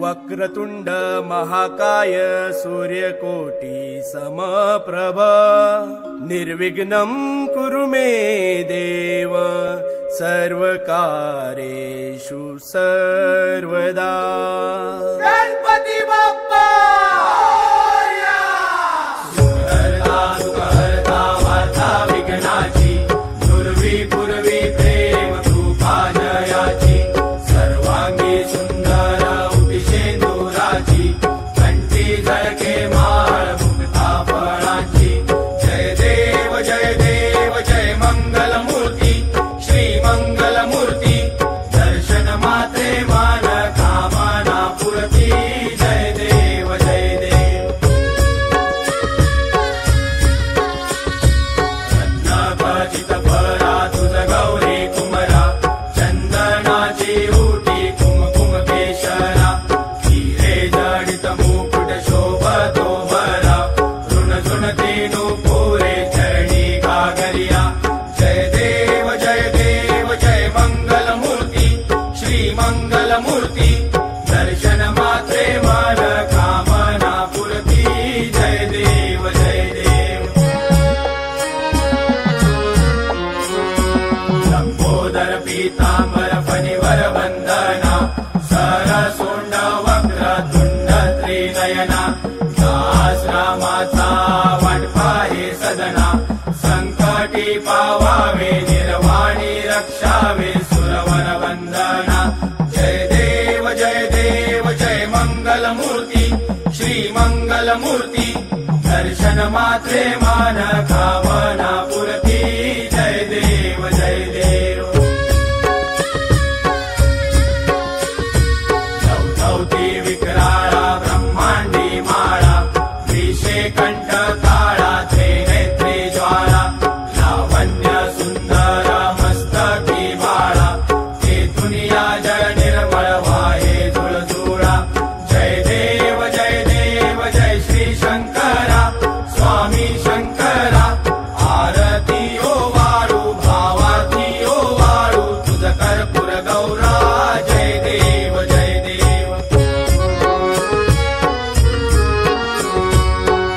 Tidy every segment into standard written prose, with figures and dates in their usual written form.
वक्रतुंड महाकाय सूर्यकोटी समप्रभ निर्विघ्नं कुरु मे देव सर्वकार्येषु सर्वदा। गणपती बाप्पा सुहर्ता सुखहर्ता वार्ता विघ्नाची दुर्वी पूर्वी प्रेम कृपा जयाची सर्वांगी सुंदर उपिशेंदुराची कंठी झळके माळ मुक्ता फळांची जय देव जय मंगल मूर्ती श्री मंगल मूर्ती दर्शन मात्रे मान कामना पूर्ती जय देव रत्नाखचित फळा तुझ गौरी कुमरा चंदनाची उटी कुमकुम केशरा हिरे जडित मुकुट शोभतो बरा ऋण झुणती नुपुरे चरणी गागरिया जय देव जय मंगल मूर्ती श्री मंगल मूर्ती दर्शन मात्रे मन कामना पूर्ती जय देव लंबोदर पीतांबर फणिवर वंदना सरसोंड वक्रतुंड त्रिनयना दास रामाचा वाटपा हे सदना संकटी पावावे निर्वाणी रक्षावे सुरवर वंदना जय देव जय मंगल मूर्ती श्री मंगल मूर्ती दर्शन मात्रे मान कामना पूर्ती जय देव चौथौती विक्राळा ब्रह्मांडी माळा विषे कंठ काळा त्रिनेत्री ज्वाळा लावण्य सुंदर मस्तकी बाळा हे दुनिया जय निर्मळ वाहे झुळझुळा जय देव जय श्री शंकरा स्वामी शंकरा आरती ओ वाळू भावाती ओ वाळू तुझ कर्पूर गौरा जय देव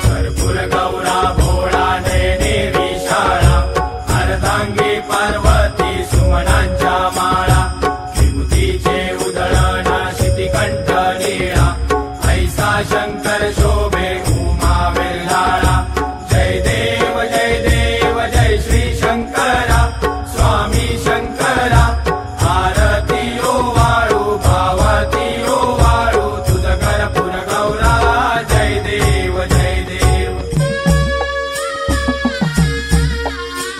कर्पूर गौरा भोळा नयने विशाळा अर्धांगी पार्वती सुमनांच्या माळा विभूतीचे उधळण शितिकंठ नीळा ऐसा शंकर शोभे उमा वेल्हाळा जय देव जय श्री शंकरा स्वामी शंकरा आरती ओ वाळू भावती ओ वाळू तुझ कर्पूर गौरा जय देव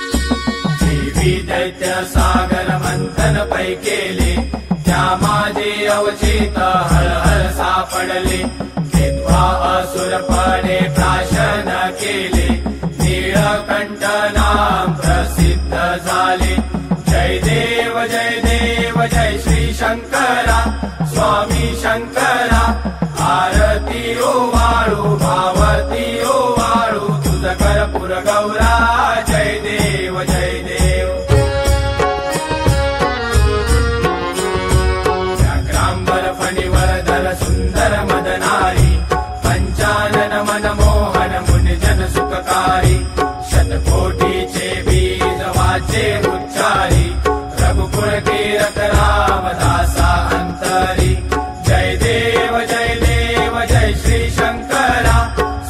देवी दैत्य सागर मंथन पै केले त्या माझे अवचित हळहळ सापडले विद्वा असुरपणे प्राशन केले नीळकंठ नाम प्रसिद्ध झाले जय देव जय श्री शंकरा स्वामी शंकरा आरती ओ वाळू भावती ओ वाळू तुझ कर्पूर गौरा जय देव व्याघ्रांबर फणिवरधर सुंदर मदनारी पंचानन मनमोहन मुनिजन सुखकारी शतकोटीचे बीज वाचे उच्चारी रघुकुल कीरत रामदासा अंतरी जय देव जय श्री शंकरा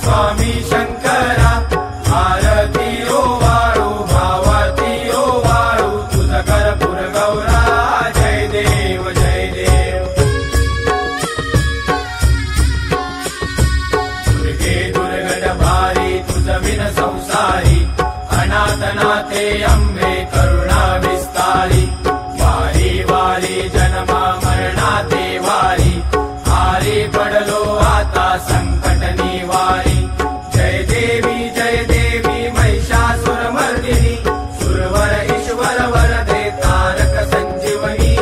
स्वामी शंकरा आरती ओ वाळू भावती ओ वाळू तुझ कर्पूर गौरा जय देव दुर्गे दुर्गड भारी तुझ विन संसारी अनाथनाथे अंबे करुणा विस्तारी वारी वारी जन्मा मरणाते वारी हारी पडलो आता संकट निवारी जय देवी महिषासुरमर्दिनी सुरवर ईश्वर वरदे तारक संजीवनी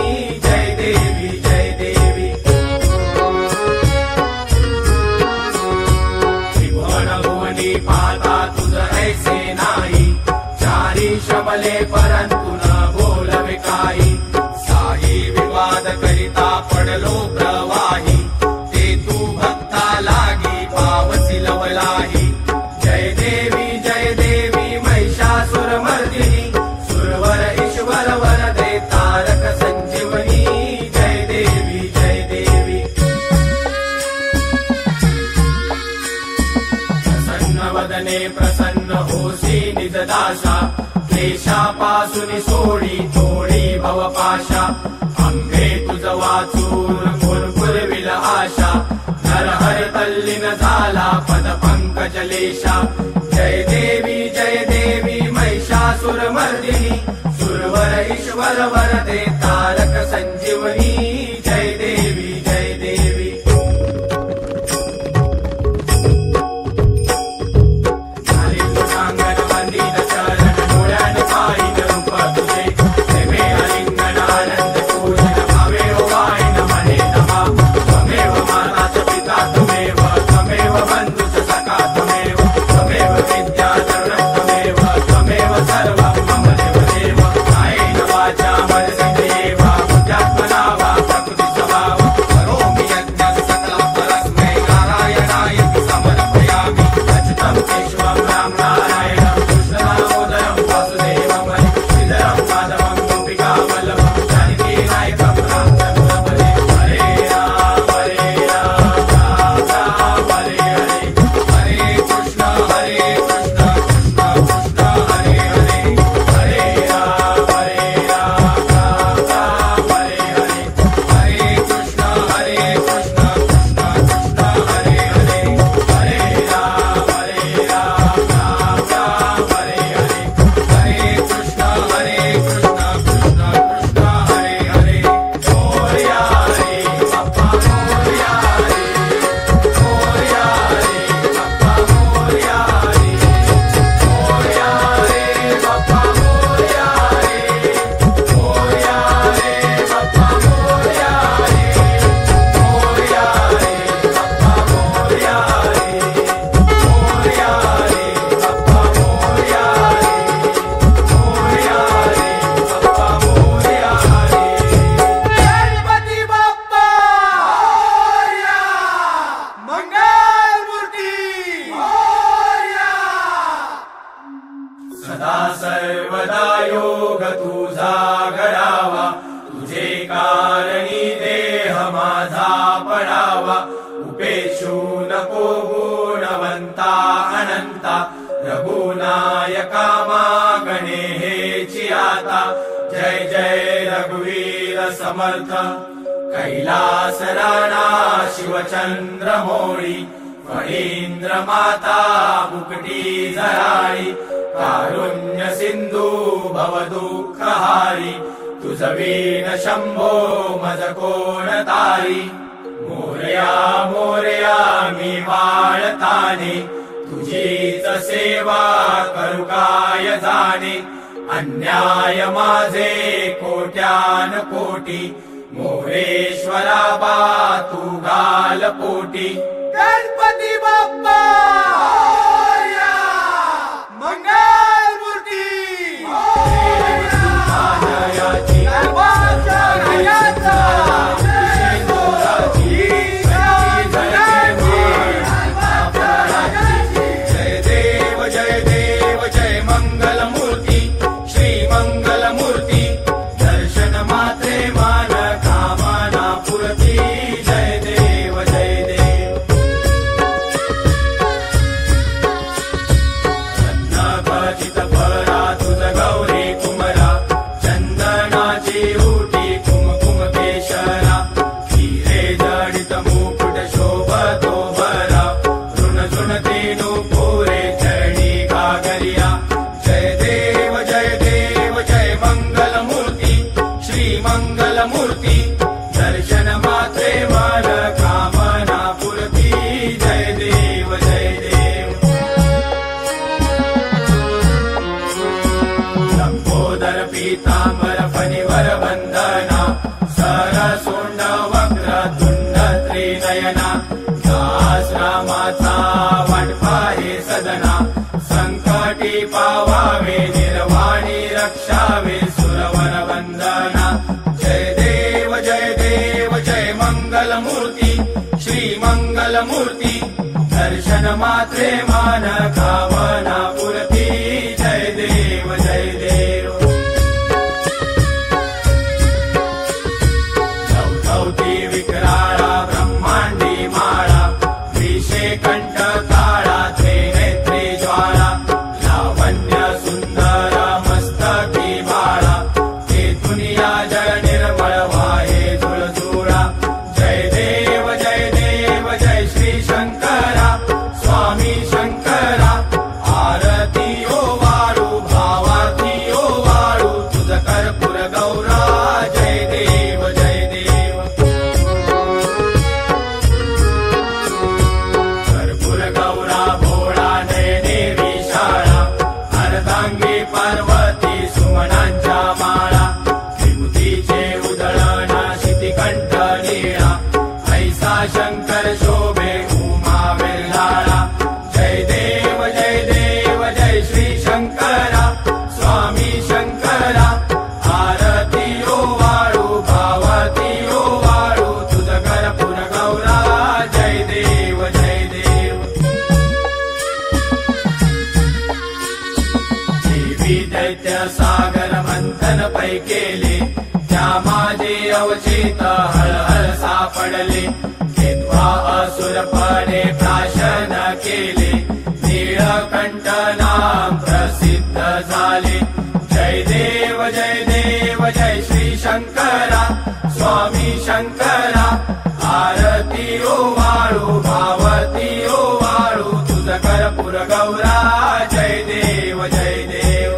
जय देवी त्रिभुवन भुवनी पाता तुझ ऐसे नाही चारी शबले परंतु न बोलवे काही साई विवाद करिता पडलो प्रवाही दर्शने प्रसन्न होसी निज दासा क्लेशापासून सोडी थोडी भवपाशा अंबे तुझ वाचून पुरपुरविल आशा नरहर तल्लीन झाला पद पंकजलेशा जय देवी महिषासुरमर्दिनी सुरवर ईश्वर वरदे तारक संजीवनी जय देवी रघुनायका मागणे हेची आता जय जय रघुवीर समर्थ कैलास राणा शिवचंद्र मोळी फणींद्र माता मुकटी जराळी कारुण्य सिंधू भव दुःख हारी तुझ वीण शंभो मज कोण तारी मोरया मोरया मी बाळताने तुझीच सेवा करू काय जाणे अन्याय माझे कोट्यान कोटी मोरेश्वरा बा तू घाल पोटी गणपती बाप्पा मोरया मंगल मूर्ती पीतांबर फणिवर वंदना सरसोंड वक्र तुंड त्रिनयना दास रामाचा वाटपा हे सदना संकटी पावावे निर्वाणी रक्षावे सुरवर वंदना जय देव जय मंगल मूर्ती श्री मंगल मूर्ती दर्शन मात्रे मान कामना पुरती जय देव चौथी विक्राळा ब्रह्मांडी माळा विषे कंठ काळा ते नेत्री ज्वाळा दैत्य सागर मंथन पै केले, त्या माझे अवचित हळहळ सापडले. केव्हा असुरपणे प्राशन केले, नीळकंठ नाम प्रसिद्ध झाले. जय देव जय श्री शंकरा, स्वामी शंकरा. आरती ओवाळू भावती ओवाळू, तुझ कर्पूर गौरा. जय देव जय देव.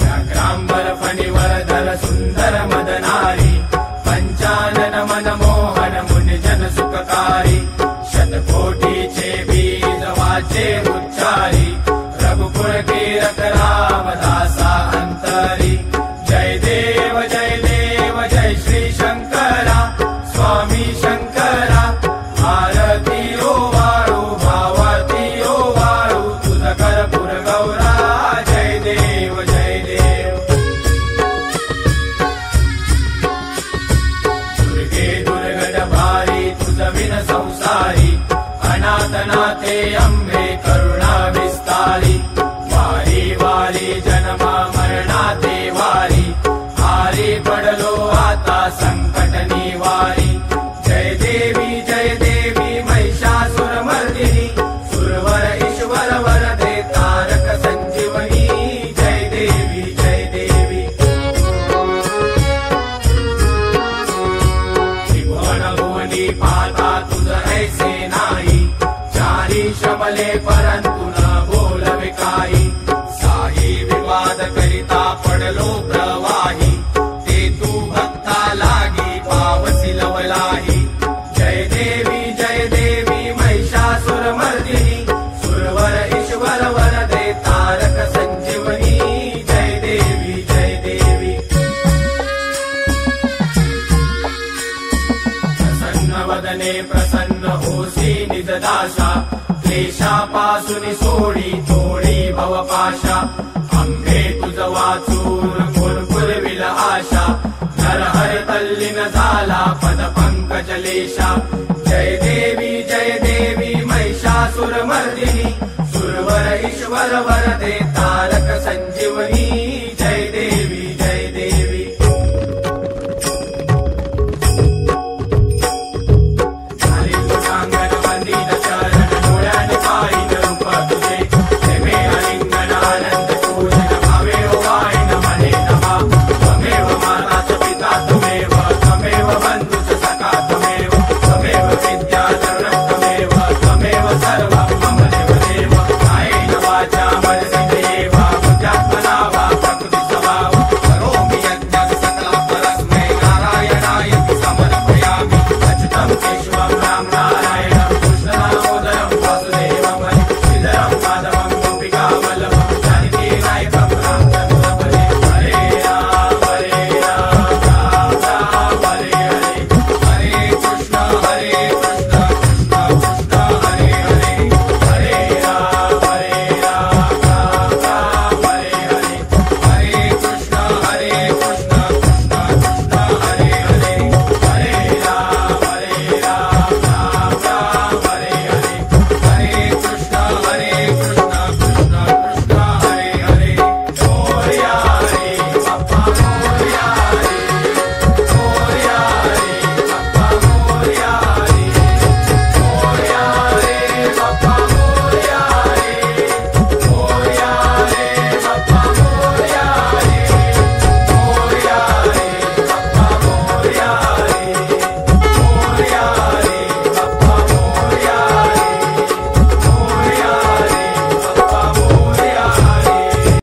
व्याघ्रांबर फणीवरधर सुंदर मदनारी, पंचानन मनमोहन मुनिजन सुखकारी. शतकोटीचे बीज वाचे उच्चारी, रघुकुळ कीरत रामदासा अंतरी. जय देव जय श्री शंकरा, स्वामी शंकरा. आरती ओवाळू भावती ओवाळू, तुझ कर्पूर गौरा. जय देव जय देव. दुर्गे दुर्गट भारी, तुझ विन संसारी. अनाथनाथे अंबे करुणा विस्तारी. वारी वारी जन्म मरणाते वारी, हारी पडलो आता संकट निवारी. जय देवी महिषासुर मर्दिनी, सुरवर ईश्वर वरदे तारक संजीवनी. जय देवी जय देवी. त्रिभुवन भुवनी पाता तुझ ऐसे नाही, चारी शमले परंतु न बोलवे काही. साही विवाद करिता पडलो प्रवाही, ते तू भक्ता लागी पावसी लवलाही. जय देवी महिषासुर मर्दिनी, सुरवर ईश्वर वरदे तारक संजीवनी. जय देवी जय देवी. प्रसन्न वदने प्रसन्न होसी निजदाशा, क्लेशापासून सोडी थोडी भवपाशा. अंबे तुझ वाचून फुलफुलविल आशा, नरहर तल्लीन झाला पद पंकजलेशा. जय देवी महिषासुर मर्दिनी, सुरवर ईश्वर वरदे तारक संजीवनी.